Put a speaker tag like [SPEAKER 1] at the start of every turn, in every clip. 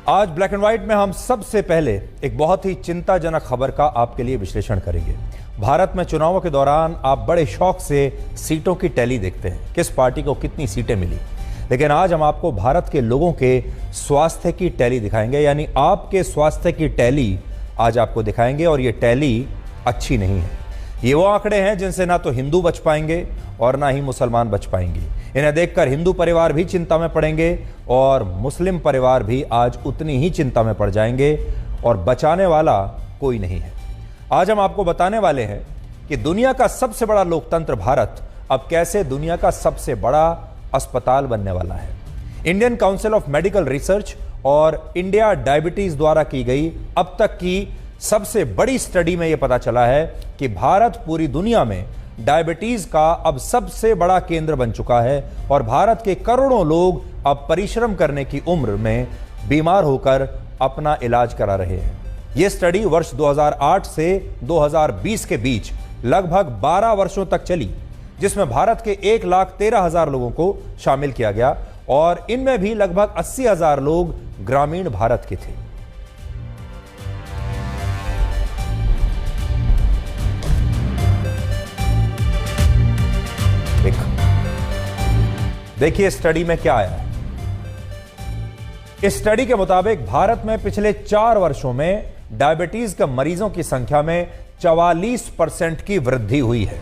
[SPEAKER 1] आज black and white में हम सबसे पहले एक बहुत ही चिंताजनक खबर का आपके लिए विश्लेषण करेंगे। भारत में चुनावों के दौरान आप बड़े शौक से सीटों की टैली देखते हैं, किस पार्टी को कितनी सीटें मिली। लेकिन आज हम आपको भारत के लोगों के स्वास्थ्य की टैली दिखाएंगे, यानी आपके स्वास्थ्य की टैली आज आपको दिखाएंगे। और ये टैली अच्छी नहीं है। ये वो आंकड़े हैं जिनसे ना तो हिंदू बच पाएंगे और ना ही मुसलमान बच पाएंगे। इन्हें देखकर हिंदू परिवार भी चिंता में पड़ेंगे और मुस्लिम परिवार भी आज उतनी ही चिंता में पड़ जाएंगे और बचाने वाला कोई नहीं है। आज हम आपको बताने वाले हैं कि दुनिया का सबसे बड़ा लोकतंत्र भारत अब कैसे दुनिया का सबसे बड़ा अस्पताल बनने वाला है। Indian council of medical research और इंडिया डायबिटीज द्वारा की गई अब तक की सबसे बड़ी स्टडी में यह पता चला है कि भारत पूरी दुनिया में डायबिटीज का अब सबसे बड़ा केंद्र बन चुका है और भारत के करोड़ों लोग अब परिश्रम करने की उम्र में बीमार होकर अपना इलाज करा रहे हैं। यह स्टडी वर्ष 2008 से 2020 के बीच लगभग 12 वर्षों तक चली, जिसमें भारत के 1,13,000 लोगों को शामिल किया गया और इनमें भी लगभग 80,000 लोग ग्रामीण भारत के थे। देखिए स्टडी में क्या आया है। इस स्टडी के मुताबिक भारत में पिछले 4 वर्षों में डायबिटीज के मरीजों की संख्या में 44% की वृद्धि हुई है।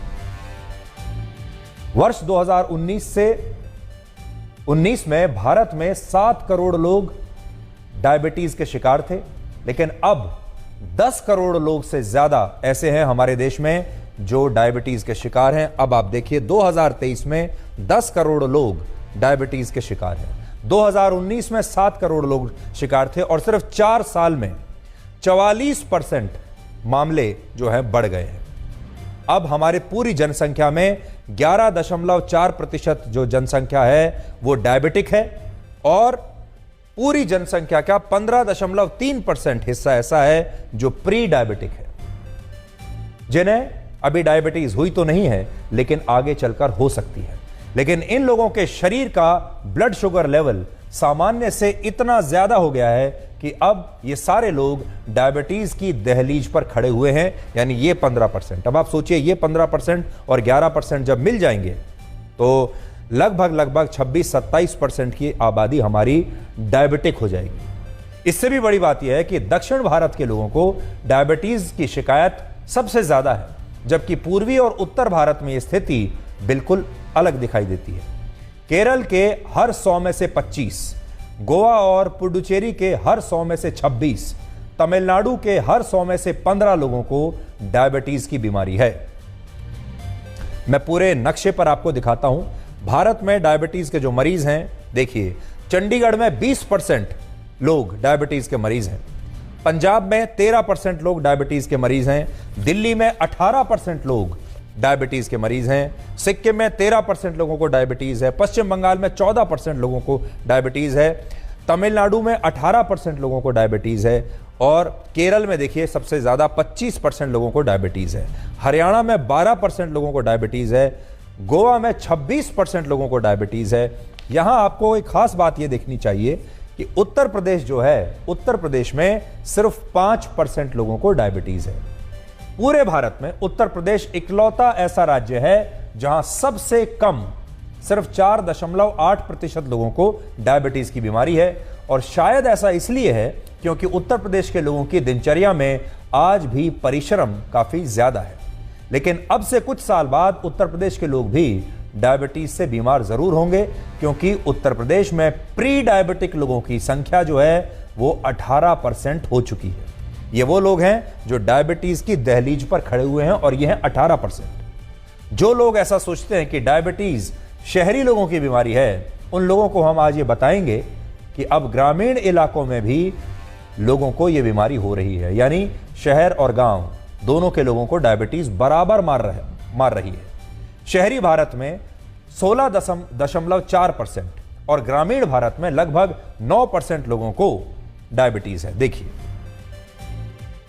[SPEAKER 1] वर्ष 2019 में भारत में 7 करोड़ लोग डायबिटीज के शिकार थे, लेकिन अब 10 करोड़ लोग से ज्यादा ऐसे हैं हमारे देश में जो डायबिटीज के शिकार हैं। अब आप देखिए 2023 में 10 करोड़ लोग डायबिटीज के शिकार हैं, 2019 में 7 करोड़ लोग शिकार थे और सिर्फ 4 साल में 44% मामले जो है बढ़ गए हैं। अब हमारे पूरी जनसंख्या में 11.4% जो जनसंख्या है वो डायबिटिक है और पूरी जनसंख्या का 15.3% हिस्सा ऐसा है जो प्री डायबिटिक है, जिन्हें अभी डायबिटीज हुई तो नहीं है लेकिन आगे चलकर हो सकती है। लेकिन इन लोगों के शरीर का ब्लड शुगर लेवल सामान्य से इतना ज्यादा हो गया है कि अब ये सारे लोग डायबिटीज की दहलीज पर खड़े हुए हैं, यानी ये 15%। अब आप सोचिए ये 15% और 11% जब मिल जाएंगे तो लगभग 26-27% की आबादी हमारी डायबिटिक हो जाएगी। इससे भी बड़ी बात यह है कि दक्षिण भारत के लोगों को डायबिटीज की शिकायत सबसे ज्यादा है, जबकि पूर्वी और उत्तर भारत में यह स्थिति बिल्कुल अलग दिखाई देती है। केरल के हर 100 में से 25, गोवा और पुडुचेरी के हर 100 में से 26, तमिलनाडु के हर 100 में से 15 लोगों को डायबिटीज की बीमारी है। मैं पूरे नक्शे पर आपको दिखाता हूं। भारत में डायबिटीज के जो मरीज हैं, देखिए चंडीगढ़ में 20% लोग डायबिटीज के मरीज हैं, पंजाब में 13% लोग डायबिटीज के मरीज हैं, दिल्ली में 18% लोग डायबिटीज के मरीज हैं, सिक्किम में 13% लोगों को डायबिटीज है, पश्चिम बंगाल में 14% लोगों को डायबिटीज है, तमिलनाडु में 18% लोगों को डायबिटीज है और केरल में देखिए सबसे ज्यादा 25% लोगों को डायबिटीज है, हरियाणा में 12% लोगों को डायबिटीज है, गोवा में 26% लोगों को डायबिटीज है। यहां आपको एक खास बात यह देखनी चाहिए कि उत्तर प्रदेश जो है, उत्तर प्रदेश में सिर्फ 5% लोगों को डायबिटीज है। पूरे भारत में उत्तर प्रदेश इकलौता ऐसा राज्य है जहां सबसे कम सिर्फ 4.8% लोगों को डायबिटीज की बीमारी है। और शायद ऐसा इसलिए है क्योंकि उत्तर प्रदेश के लोगों की दिनचर्या में आज भी परिश्रम काफी ज्यादा है। लेकिन अब से कुछ साल बाद उत्तर प्रदेश के लोग भी डायबिटीज से बीमार जरूर होंगे, क्योंकि उत्तर प्रदेश में प्री डायबिटिक लोगों की संख्या जो है वो 18% हो चुकी है। ये वो लोग हैं जो डायबिटीज की दहलीज पर खड़े हुए हैं और ये हैं 18%। जो लोग ऐसा सोचते हैं कि डायबिटीज शहरी लोगों की बीमारी है, उन लोगों को हम आज ये बताएंगे कि अब ग्रामीण इलाकों में भी लोगों को ये बीमारी हो रही है, यानी शहर और गांव दोनों के लोगों को डायबिटीज बराबर मार रही है। शहरी भारत में 16.4% और ग्रामीण भारत में लगभग 9% लोगों को डायबिटीज है। देखिए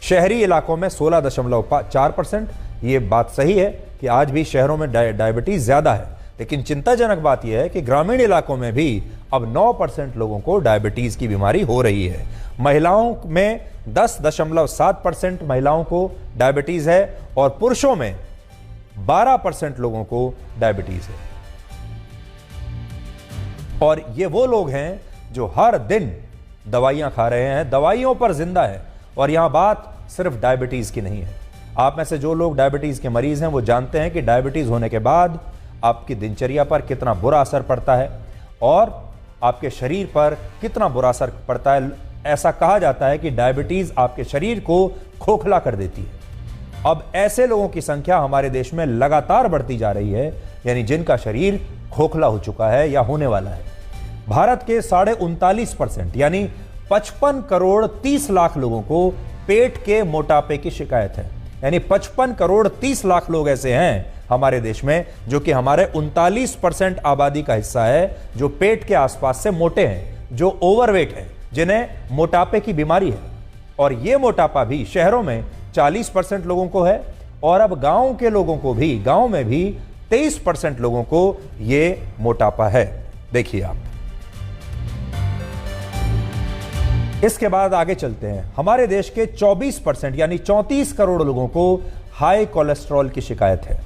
[SPEAKER 1] शहरी इलाकों में 16.4%, यह बात सही है कि आज भी शहरों में डायबिटीज ज्यादा है, लेकिन चिंताजनक बात यह है कि ग्रामीण इलाकों में भी अब 9% लोगों को डायबिटीज की बीमारी हो रही है। महिलाओं में 10.7% महिलाओं को डायबिटीज है और पुरुषों में 12% लोगों को डायबिटीज है। और ये वो लोग हैं जो हर दिन दवाइयां खा रहे हैं, दवाइयों पर जिंदा है। और यहां बात सिर्फ डायबिटीज की नहीं है। आप में से जो लोग डायबिटीज के मरीज हैं वो जानते हैं कि डायबिटीज होने के बाद आपकी दिनचर्या पर कितना बुरा असर पड़ता है और आपके शरीर पर कितना बुरा असर पड़ता है। ऐसा कहा जाता है कि डायबिटीज आपके शरीर को खोखला कर देती है। अब ऐसे लोगों की संख्या हमारे देश में लगातार बढ़ती जा रही है, यानी जिनका शरीर खोखला हो चुका है या होने वाला है। भारत के 39.5% यानी 55 करोड़ 30 लाख लोगों को पेट के मोटापे की शिकायत है। यानी 55 करोड़ 30 लाख लोग ऐसे हैं हमारे देश में जो कि हमारे 39% आबादी का हिस्सा है, जो पेट के आसपास से मोटे हैं, जो ओवरवेट हैं, जिन्हें मोटापे की बीमारी है। और यह मोटापा भी शहरों में 40% लोगों को है और अब गांव के लोगों को भी, गांव में भी 23% लोगों को यह मोटापा है। देखिए आप, इसके बाद आगे चलते हैं। हमारे देश के 24% यानी 34 करोड़ लोगों को हाई कोलेस्ट्रॉल की शिकायत है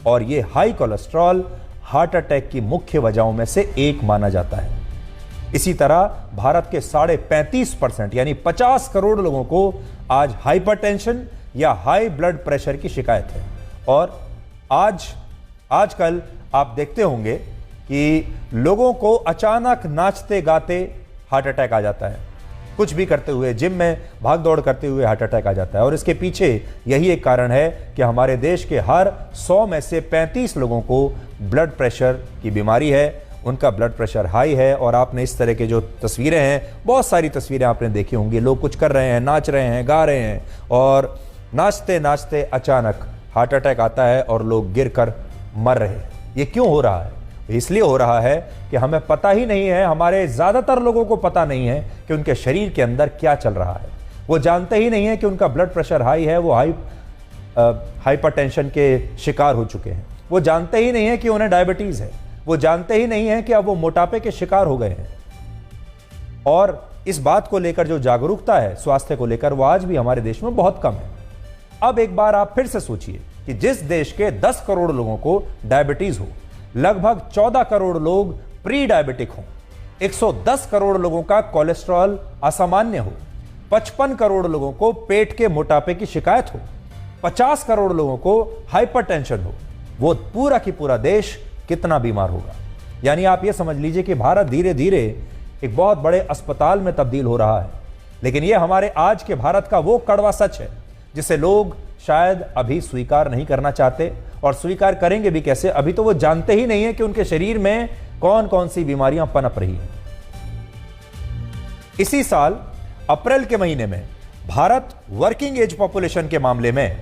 [SPEAKER 1] और यह हाई कोलेस्ट्रॉल हार्ट अटैक की मुख्य वजहों में से एक माना जाता है। इसी तरह भारत के 35.5% यानी 50 करोड़ लोगों को आज हाइपरटेंशन या हाई ब्लड प्रेशर की शिकायत है। और आजकल आप देखते होंगे कि लोगों को अचानक नाचते गाते हार्ट अटैक आ जाता है, कुछ भी करते हुए, जिम में भाग दौड़ करते हुए हार्ट अटैक आ जाता है। और इसके पीछे यही एक कारण है कि हमारे देश के हर 100 में से 35 लोगों को ब्लड प्रेशर की बीमारी है, उनका ब्लड प्रेशर हाई है। और आपने इस तरह के जो तस्वीरें हैं, बहुत सारी तस्वीरें आपने देखी होंगी, लोग कुछ कर रहे हैं, नाच रहे हैं, गा रहे हैं और नाचते नाचते अचानक हार्ट अटैक आता है और लोग गिर कर मर रहे हैं। ये क्यों हो रहा है? इसलिए हो रहा है कि हमें पता ही नहीं है, हमारे ज्यादातर लोगों को पता नहीं है कि उनके शरीर के अंदर क्या चल रहा है। वो जानते ही नहीं है कि उनका ब्लड प्रेशर हाई है, वो हाइपरटेंशन के शिकार हो चुके हैं। वो जानते ही नहीं है कि उन्हें डायबिटीज है। वो जानते ही नहीं है कि अब वो मोटापे के शिकार हो गए हैं। और इस बात को लेकर जो जागरूकता है स्वास्थ्य को लेकर, वो आज भी हमारे देश में बहुत कम है। अब एक बार आप फिर से सोचिए कि जिस देश के 10 करोड़ लोगों को डायबिटीज हो, लगभग 14 करोड़ लोग प्री डायबिटिक हों, 110 करोड़ लोगों का कोलेस्ट्रॉल असामान्य हो, 55 करोड़ लोगों को पेट के मोटापे की शिकायत हो, 50 करोड़ लोगों को हाइपरटेंशन हो, वो पूरा की पूरा देश कितना बीमार होगा। यानी आप ये समझ लीजिए कि भारत धीरे धीरे एक बहुत बड़े अस्पताल में तब्दील हो रहा है। लेकिन यह हमारे आज के भारत का वो कड़वा सच है जिसे लोग शायद अभी स्वीकार नहीं करना चाहते, और स्वीकार करेंगे भी कैसे? अभी तो वो जानते ही नहीं है कि उनके शरीर में कौन कौन सी बीमारियां पनप रही हैं। इसी साल अप्रैल के महीने में भारत वर्किंग एज पॉपुलेशन के मामले में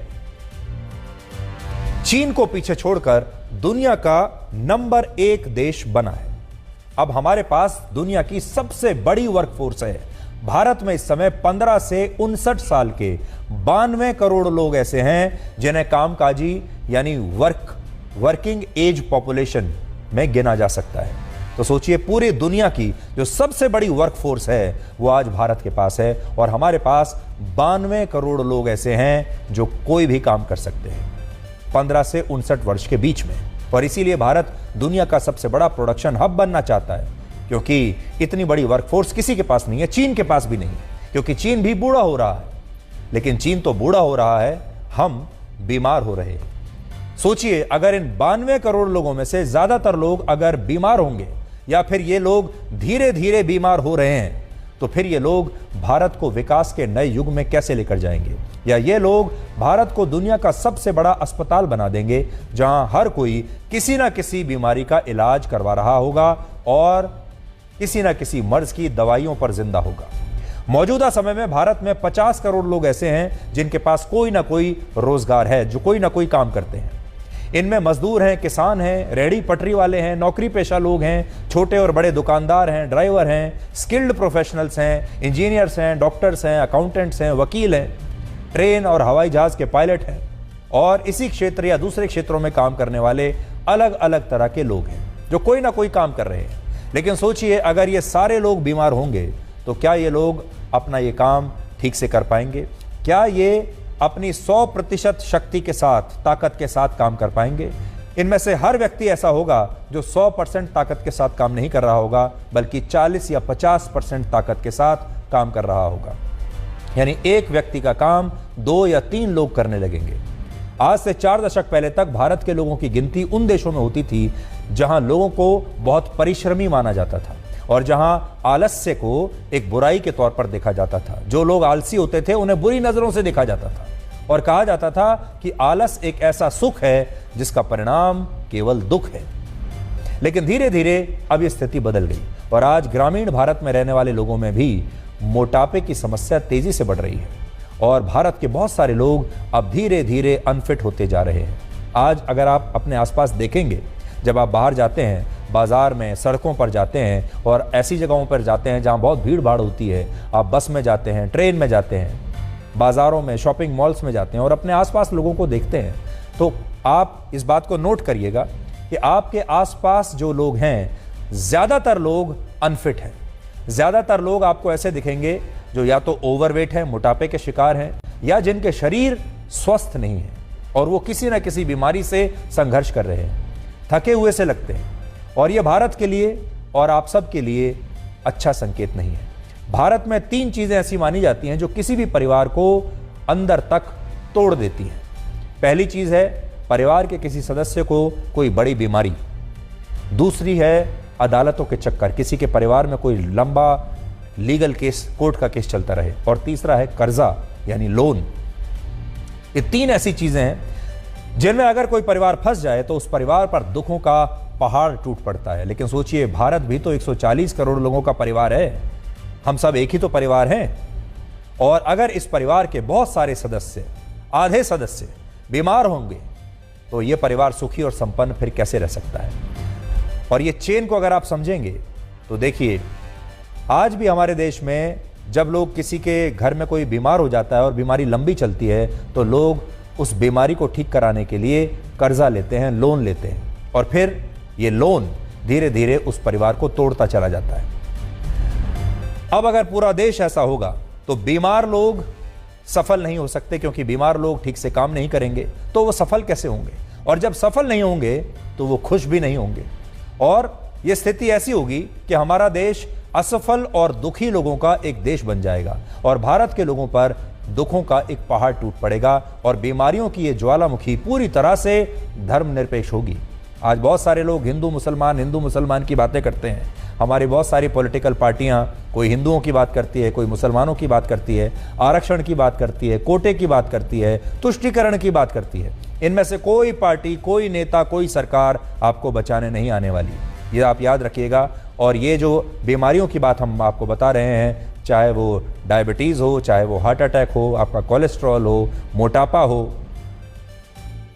[SPEAKER 1] चीन को पीछे छोड़कर दुनिया का नंबर 1 देश बना है। अब हमारे पास दुनिया की सबसे बड़ी वर्कफोर्स है। भारत में इस समय 15 से 59 साल के 92 करोड़ लोग ऐसे हैं जिन्हें कामकाजी यानी वर्किंग एज पॉपुलेशन में गिना जा सकता है। तो सोचिए, पूरी दुनिया की जो सबसे बड़ी वर्कफोर्स है वो आज भारत के पास है और हमारे पास 92 करोड़ लोग ऐसे हैं जो कोई भी काम कर सकते हैं 15 से 59 वर्ष के बीच में। और इसीलिए भारत दुनिया का सबसे बड़ा प्रोडक्शन हब बनना चाहता है, क्योंकि इतनी बड़ी वर्कफोर्स किसी के पास नहीं है, चीन के पास भी नहीं है, क्योंकि चीन भी बूढ़ा हो रहा है। लेकिन चीन तो बूढ़ा हो रहा है, हम बीमार हो रहे हैं। सोचिए, अगर इन 92 करोड़ लोगों में से ज्यादातर लोग अगर बीमार होंगे या फिर ये लोग धीरे धीरे बीमार हो रहे हैं, तो फिर ये लोग भारत को विकास के नए युग में कैसे लेकर जाएंगे? या ये लोग भारत को दुनिया का सबसे बड़ा अस्पताल बना देंगे जहां हर कोई किसी ना किसी बीमारी का इलाज करवा रहा होगा और किसी ना किसी मर्ज की दवाइयों पर जिंदा होगा। मौजूदा समय में भारत में 50 करोड़ लोग ऐसे हैं जिनके पास कोई ना कोई रोजगार है, जो कोई ना कोई काम करते हैं। इनमें मजदूर हैं, किसान हैं, रेहड़ी पटरी वाले हैं, नौकरी पेशा लोग हैं, छोटे और बड़े दुकानदार हैं, ड्राइवर हैं, स्किल्ड प्रोफेशनल्स हैं, इंजीनियर्स हैं, डॉक्टर्स हैं, अकाउंटेंट्स हैं, वकील हैं, ट्रेन और हवाई जहाज के पायलट हैं और इसी क्षेत्र या दूसरे क्षेत्रों में काम करने वाले अलग अलग तरह के लोग हैं। जो कोई ना कोई काम कर रहे हैं। लेकिन सोचिए, अगर ये सारे लोग बीमार होंगे तो क्या ये लोग अपना ये काम ठीक से कर पाएंगे? क्या ये अपनी 100% शक्ति के साथ, ताकत के साथ काम कर पाएंगे? इनमें से हर व्यक्ति ऐसा होगा जो 100% ताकत के साथ काम नहीं कर रहा होगा, बल्कि 40 या 50% ताकत के साथ काम कर रहा होगा। यानी एक व्यक्ति का काम 2 या 3 लोग करने लगेंगे। आज से 4 दशक पहले तक भारत के लोगों की गिनती उन देशों में होती थी जहां लोगों को बहुत परिश्रमी माना जाता था और जहां आलस्य को एक बुराई के तौर पर देखा जाता था। जो लोग आलसी होते थे उन्हें बुरी नजरों से देखा जाता था और कहा जाता था कि आलस एक ऐसा सुख है जिसका परिणाम केवल दुख है। लेकिन धीरे धीरे अब यह स्थिति बदल गई और आज ग्रामीण भारत में रहने वाले लोगों में भी मोटापे की समस्या तेजी से बढ़ रही है और भारत के बहुत सारे लोग अब धीरे धीरे अनफिट होते जा रहे हैं। आज अगर आप अपने आसपास देखेंगे, जब आप बाहर जाते हैं, बाजार में, सड़कों पर जाते हैं और ऐसी जगहों पर जाते हैं जहां बहुत भीड़ भाड़ होती है, आप बस में जाते हैं, ट्रेन में जाते हैं, बाजारों में, शॉपिंग मॉल्स में जाते हैं और अपने आसपास लोगों को देखते हैं, तो आप इस बात को नोट करिएगा कि आपके आसपास जो लोग हैं, ज़्यादातर लोग अनफिट हैं। ज़्यादातर लोग आपको ऐसे दिखेंगे जो या तो ओवरवेट हैं, मोटापे के शिकार हैं, या जिनके शरीर स्वस्थ नहीं है और वो किसी न किसी बीमारी से संघर्ष कर रहे हैं, थके हुए से लगते हैं। और ये भारत के लिए और आप सब के लिए अच्छा संकेत नहीं है। भारत में 3 चीज़ें ऐसी मानी जाती हैं जो किसी भी परिवार को अंदर तक तोड़ देती हैं। पहली चीज़ है परिवार के किसी सदस्य को कोई बड़ी बीमारी। दूसरी है अदालतों के चक्कर, किसी के परिवार में कोई लंबा लीगल केस, कोर्ट का केस चलता रहे। और तीसरा है कर्जा यानी लोन। ये 3 ऐसी चीजें हैं जिनमें अगर कोई परिवार फंस जाए तो उस परिवार पर दुखों का पहाड़ टूट पड़ता है। लेकिन सोचिए, भारत भी तो 140 करोड़ लोगों का परिवार है। हम सब एक ही तो परिवार हैं और अगर इस परिवार के बहुत सारे सदस्य, आधे सदस्य बीमार होंगे तो यह परिवार सुखी और संपन्न फिर कैसे रह सकता है? और ये चेन को अगर आप समझेंगे तो देखिए, आज भी हमारे देश में जब लोग किसी के घर में कोई बीमार हो जाता है और बीमारी लंबी चलती है तो लोग उस बीमारी को ठीक कराने के लिए कर्जा लेते हैं, लोन लेते हैं और फिर ये लोन धीरे धीरे उस परिवार को तोड़ता चला जाता है। अब अगर पूरा देश ऐसा होगा तो बीमार लोग सफल नहीं हो सकते, क्योंकि बीमार लोग ठीक से काम नहीं करेंगे तो वो सफल कैसे होंगे? और जब सफल नहीं होंगे तो वो खुश भी नहीं होंगे और ये स्थिति ऐसी होगी कि हमारा देश असफल और दुखी लोगों का एक देश बन जाएगा और भारत के लोगों पर दुखों का एक पहाड़ टूट पड़ेगा और बीमारियों की ये ज्वालामुखी पूरी तरह से धर्मनिरपेक्ष होगी। आज बहुत सारे लोग हिंदू मुसलमान की बातें करते हैं। हमारी बहुत सारी पॉलिटिकल पार्टियां, कोई हिंदुओं की बात करती है, कोई मुसलमानों की बात करती है, आरक्षण की बात करती है, कोटे की बात करती है, तुष्टीकरण की बात करती है। इनमें से कोई पार्टी, कोई नेता, कोई सरकार आपको बचाने नहीं आने वाली, ये आप याद रखिएगा। और ये जो बीमारियों की बात हम आपको बता रहे हैं, चाहे वो डायबिटीज़ हो, चाहे वो हार्ट अटैक हो, आपका कोलेस्ट्रॉल हो, मोटापा हो,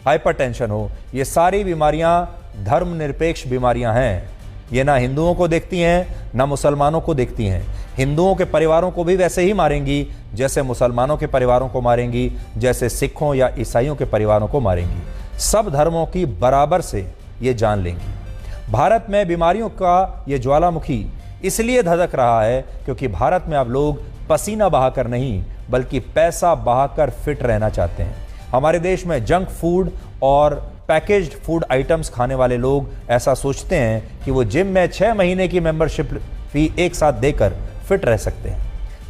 [SPEAKER 1] हाइपरटेंशन हो, ये सारी बीमारियां धर्मनिरपेक्ष बीमारियां हैं। ये ना हिंदुओं को देखती हैं ना मुसलमानों को देखती हैं। हिंदुओं के परिवारों को भी वैसे ही मारेंगी जैसे मुसलमानों के परिवारों को मारेंगी, जैसे सिखों या ईसाइयों के परिवारों को मारेंगी। सब धर्मों की बराबर से ये जान लेंगी। भारत में बीमारियों का ये ज्वालामुखी इसलिए धधक रहा है क्योंकि भारत में अब लोग पसीना बहाकर नहीं बल्कि पैसा बहाकर फिट रहना चाहते हैं। हमारे देश में जंक फूड और पैकेज्ड फूड आइटम्स खाने वाले लोग ऐसा सोचते हैं कि वो जिम में 6 महीने की मेंबरशिप फी एक साथ देकर फिट रह सकते हैं,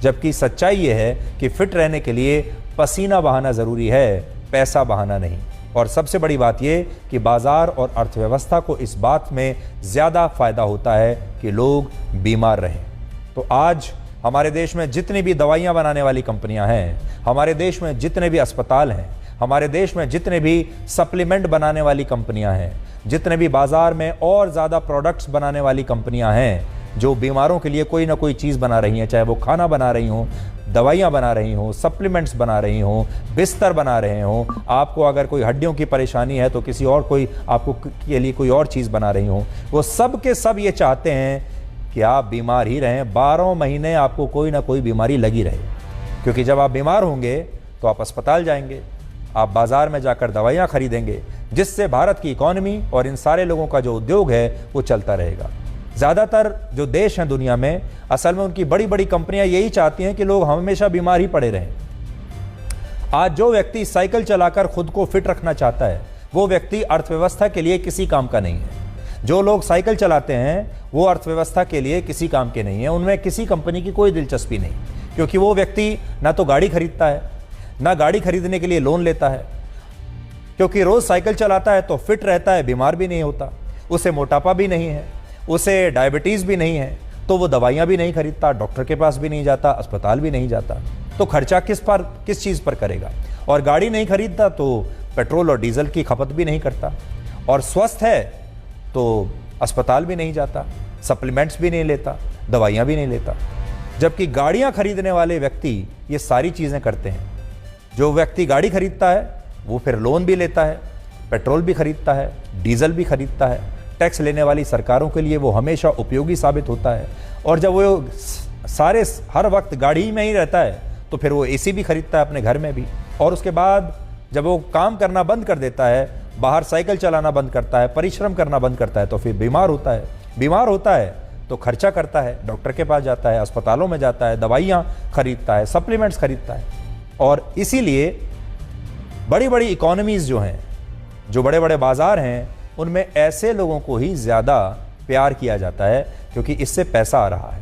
[SPEAKER 1] जबकि सच्चाई ये है कि फिट रहने के लिए पसीना बहाना ज़रूरी है, पैसा बहाना नहीं। और सबसे बड़ी बात यह कि बाजार और अर्थव्यवस्था को इस बात में ज़्यादा फायदा होता है कि लोग बीमार रहें। तो आज हमारे देश में जितनी भी दवाइयाँ बनाने वाली कंपनियाँ हैं, हमारे देश में जितने भी अस्पताल हैं, हमारे देश में जितने भी सप्लीमेंट बनाने वाली कंपनियां हैं, जितने भी बाजार में और ज़्यादा प्रोडक्ट्स बनाने वाली कंपनियां हैं जो बीमारों के लिए कोई ना कोई चीज़ बना रही हैं, चाहे वो खाना बना रही हों, दवाइयां बना रही हों, सप्लीमेंट्स बना रही हों, बिस्तर बना रहे हों, आपको अगर कोई हड्डियों की परेशानी है तो किसी और कोई आपको के लिए कोई और चीज़ बना रही हों, वो सब के सब ये चाहते हैं कि आप बीमार ही रहें, 12 महीने आपको कोई ना कोई बीमारी लगी रहे। क्योंकि जब आप बीमार होंगे तो आप अस्पताल जाएंगे, आप बाज़ार में जाकर दवाइयाँ खरीदेंगे, जिससे भारत की इकोनॉमी और इन सारे लोगों का जो उद्योग है वो चलता रहेगा। ज़्यादातर जो देश हैं दुनिया में, असल में उनकी बड़ी बड़ी कंपनियां यही चाहती हैं कि लोग हमेशा बीमार ही पड़े रहें। आज जो व्यक्ति साइकिल चलाकर खुद को फिट रखना चाहता है वो व्यक्ति अर्थव्यवस्था के लिए किसी काम का नहीं है। जो लोग साइकिल चलाते हैं वो अर्थव्यवस्था के लिए किसी काम के नहीं है, उनमें किसी कंपनी की कोई दिलचस्पी नहीं, क्योंकि वो व्यक्ति ना तो गाड़ी खरीदता है, ना गाड़ी खरीदने के लिए लोन लेता है, क्योंकि रोज साइकिल चलाता है तो फिट रहता है, बीमार भी नहीं होता, उसे मोटापा भी नहीं है, उसे डायबिटीज़ भी नहीं है, तो वो दवाइयाँ भी नहीं खरीदता, डॉक्टर के पास भी नहीं जाता, अस्पताल भी नहीं जाता, तो खर्चा किस चीज़ पर करेगा। और गाड़ी नहीं खरीदता तो पेट्रोल और डीजल की खपत भी नहीं करता, और स्वस्थ है तो अस्पताल भी नहीं जाता, सप्लीमेंट्स भी नहीं लेता, दवाइयाँ भी नहीं लेता। जबकि गाड़ियाँ खरीदने वाले व्यक्ति ये सारी चीज़ें करते हैं। जो व्यक्ति गाड़ी खरीदता है वो फिर लोन भी लेता है, पेट्रोल भी खरीदता है, डीजल भी खरीदता है, टैक्स लेने वाली सरकारों के लिए वो हमेशा उपयोगी साबित होता है। और जब वो हर वक्त गाड़ी में ही रहता है तो फिर वो एसी भी खरीदता है अपने घर में भी, और उसके बाद जब वो काम करना बंद कर देता है, बाहर साइकिल चलाना बंद करता है, परिश्रम करना बंद करता है, तो फिर बीमार होता है तो खर्चा करता है, डॉक्टर के पास जाता है, अस्पतालों में जाता है, दवाइयाँ खरीदता है, सप्लीमेंट्स खरीदता है। और इसीलिए बड़ी बड़ी इकोनॉमीज़ जो हैं, जो बड़े बड़े बाज़ार हैं, उनमें ऐसे लोगों को ही ज़्यादा प्यार किया जाता है क्योंकि इससे पैसा आ रहा है।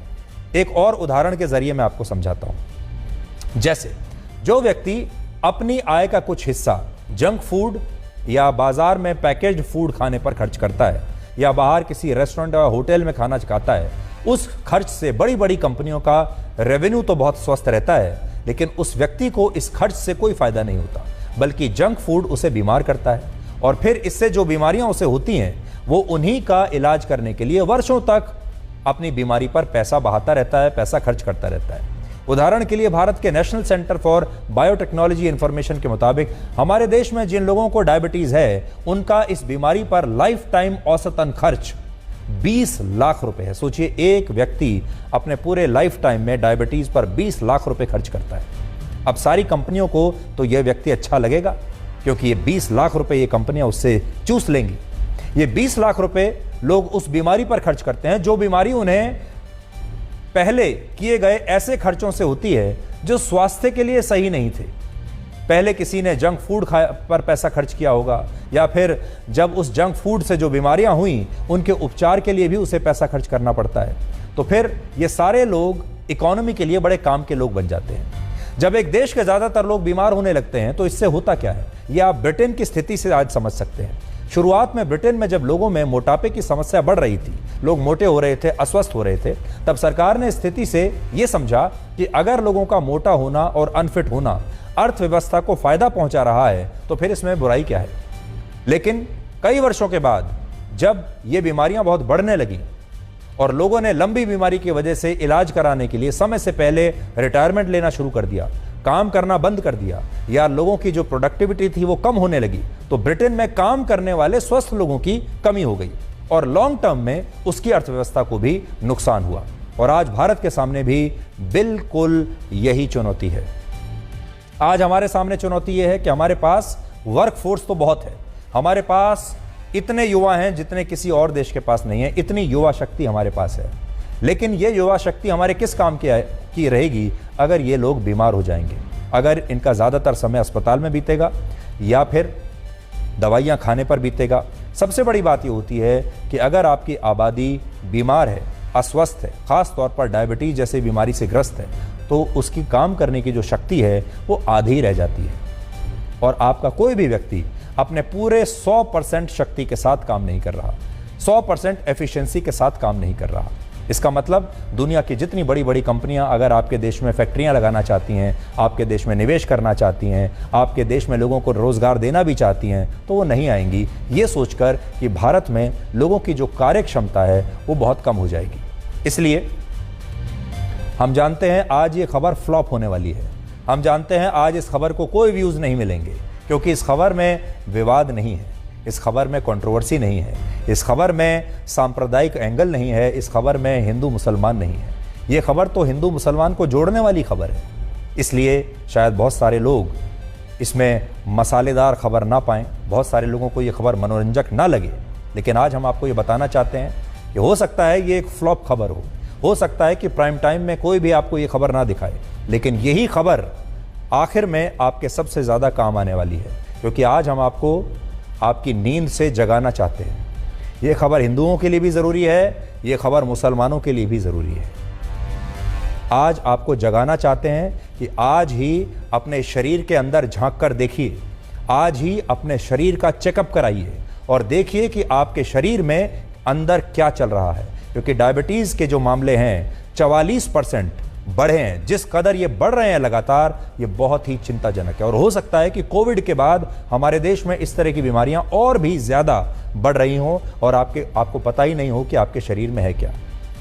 [SPEAKER 1] एक और उदाहरण के ज़रिए मैं आपको समझाता हूँ। जैसे जो व्यक्ति अपनी आय का कुछ हिस्सा जंक फूड या बाज़ार में पैकेज्ड फूड खाने पर खर्च करता है, या बाहर किसी रेस्टोरेंट या होटल में खाना खाता है, उस खर्च से बड़ी बड़ी कंपनियों का रेवेन्यू तो बहुत स्वस्थ रहता है, लेकिन उस व्यक्ति को इस खर्च से कोई फायदा नहीं होता, बल्कि जंक फूड उसे बीमार करता है। और फिर इससे जो बीमारियां उसे होती हैं वो उन्हीं का इलाज करने के लिए वर्षों तक अपनी बीमारी पर पैसा बहाता रहता है, पैसा खर्च करता रहता है। उदाहरण के लिए भारत के national centre for biotechnology information के मुताबिक हमारे देश में जिन लोगों को डायबिटीज है उनका इस बीमारी पर लाइफ टाइम औसतन खर्च 20 लाख रुपए है। सोचिए, एक व्यक्ति अपने पूरे लाइफ टाइम में डायबिटीज पर 20 लाख रुपए खर्च करता है। अब सारी कंपनियों को तो यह व्यक्ति अच्छा लगेगा, क्योंकि ये 20 लाख रुपए ये कंपनियां उससे चूस लेंगी। ये 20 लाख रुपए लोग उस बीमारी पर खर्च करते हैं जो बीमारी उन्हें पहले किए गए ऐसे खर्चों से होती है जो स्वास्थ्य के लिए सही नहीं थे। पहले किसी ने जंक फूड पर पैसा खर्च किया होगा, या फिर जब उस जंक फूड से जो बीमारियां हुई उनके उपचार के लिए भी उसे पैसा खर्च करना पड़ता है। तो फिर ये सारे लोग इकोनॉमी के लिए बड़े काम के लोग बन जाते हैं। जब एक देश के ज़्यादातर लोग बीमार होने लगते हैं तो इससे होता क्या है, यह आप ब्रिटेन की स्थिति से आज समझ सकते हैं। शुरुआत में ब्रिटेन में जब लोगों में मोटापे की समस्या बढ़ रही थी, लोग मोटे हो रहे थे, अस्वस्थ हो रहे थे, तब सरकार ने स्थिति से यह समझा कि अगर लोगों का मोटा होना और अनफिट होना अर्थव्यवस्था को फायदा पहुंचा रहा है तो फिर इसमें बुराई क्या है। लेकिन कई वर्षों के बाद जब ये बीमारियां बहुत बढ़ने लगी और लोगों ने लंबी बीमारी की वजह से इलाज कराने के लिए समय से पहले रिटायरमेंट लेना शुरू कर दिया, काम करना बंद कर दिया, या लोगों की जो प्रोडक्टिविटी थी वो कम होने लगी, तो ब्रिटेन में काम करने वाले स्वस्थ लोगों की कमी हो गई और लॉन्ग टर्म में उसकी अर्थव्यवस्था को भी नुकसान हुआ। और आज भारत के सामने भी बिल्कुल यही चुनौती है। आज हमारे सामने चुनौती यह है कि हमारे पास वर्क फोर्स तो बहुत है, हमारे पास इतने युवा हैं जितने किसी और देश के पास नहीं है, इतनी युवा शक्ति हमारे पास है, लेकिन ये युवा शक्ति हमारे किस काम की रहेगी अगर ये लोग बीमार हो जाएंगे, अगर इनका ज़्यादातर समय अस्पताल में बीतेगा या फिर दवाइयाँ खाने पर बीतेगा। सबसे बड़ी बात ये होती है कि अगर आपकी आबादी बीमार है, अस्वस्थ है, ख़ास तौर पर डायबिटीज़ जैसी बीमारी से ग्रस्त है, तो उसकी काम करने की जो शक्ति है वो आधी रह जाती है और आपका कोई भी व्यक्ति अपने पूरे 100% शक्ति के साथ काम नहीं कर रहा, 100% एफिशिएंसी के साथ काम नहीं कर रहा। इसका मतलब दुनिया की जितनी बड़ी बड़ी कंपनियां अगर आपके देश में फैक्ट्रियां लगाना चाहती हैं, आपके देश में निवेश करना चाहती हैं, आपके देश में लोगों को रोज़गार देना भी चाहती हैं, तो वो नहीं आएंगी ये सोचकर कि भारत में लोगों की जो कार्य क्षमता है वो बहुत कम हो जाएगी। इसलिए हम जानते हैं आज ये खबर फ्लॉप होने वाली है, हम जानते हैं आज इस खबर को कोई व्यूज़ नहीं मिलेंगे, क्योंकि इस खबर में विवाद नहीं है, इस खबर में कंट्रोवर्सी नहीं है, इस खबर में सांप्रदायिक एंगल नहीं है, इस खबर में हिंदू मुसलमान नहीं है। ये खबर तो हिंदू मुसलमान को जोड़ने वाली खबर है। इसलिए शायद बहुत सारे लोग इसमें मसालेदार खबर ना पाएं, बहुत सारे लोगों को ये खबर मनोरंजक ना लगे, लेकिन आज हम आपको ये बताना चाहते हैं कि हो सकता है ये एक फ्लॉप खबर हो सकता है कि प्राइम टाइम में कोई भी आपको ये खबर ना दिखाए, लेकिन यही खबर आखिर में आपके सबसे ज़्यादा काम आने वाली है, क्योंकि आज हम आपको आपकी नींद से जगाना चाहते हैं। ये खबर हिंदुओं के लिए भी ज़रूरी है, ये खबर मुसलमानों के लिए भी ज़रूरी है। आज आपको जगाना चाहते हैं कि आज ही अपने शरीर के अंदर झांक कर देखिए, आज ही अपने शरीर का चेकअप कराइए और देखिए कि आपके शरीर में अंदर क्या चल रहा है, क्योंकि डायबिटीज़ के जो मामले हैं 44% बढ़े हैं। जिस कदर ये बढ़ रहे हैं लगातार, ये बहुत ही चिंताजनक है और हो सकता है कि कोविड के बाद हमारे देश में इस तरह की बीमारियां और भी ज़्यादा बढ़ रही हों और आपको पता ही नहीं हो कि आपके शरीर में है क्या।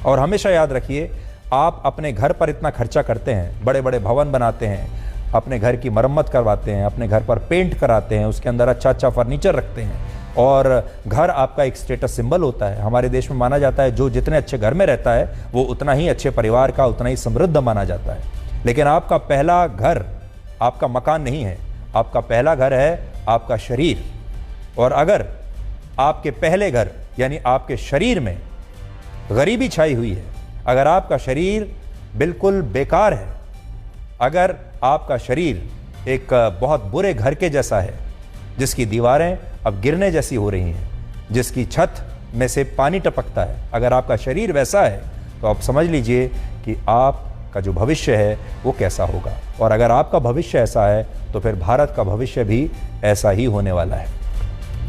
[SPEAKER 1] और हमेशा याद रखिए, आप अपने घर पर इतना खर्चा करते हैं, बड़े बड़े भवन बनाते हैं, अपने घर की मरम्मत करवाते हैं, अपने घर पर पेंट कराते हैं, उसके अंदर अच्छा अच्छा फर्नीचर रखते हैं और घर आपका एक स्टेटस सिंबल होता है। हमारे देश में माना जाता है जो जितने अच्छे घर में रहता है वो उतना ही अच्छे परिवार का, उतना ही समृद्ध माना जाता है। लेकिन आपका पहला घर आपका मकान नहीं है, आपका पहला घर है आपका शरीर। और अगर आपके पहले घर यानी आपके शरीर में गरीबी छाई हुई है, अगर आपका शरीर बिल्कुल बेकार है, अगर आपका शरीर एक बहुत बुरे घर के जैसा है जिसकी दीवारें अब गिरने जैसी हो रही हैं, जिसकी छत में से पानी टपकता है, अगर आपका शरीर वैसा है तो आप समझ लीजिए कि आपका जो भविष्य है वो कैसा होगा। और अगर आपका भविष्य ऐसा है तो फिर भारत का भविष्य भी ऐसा ही होने वाला है।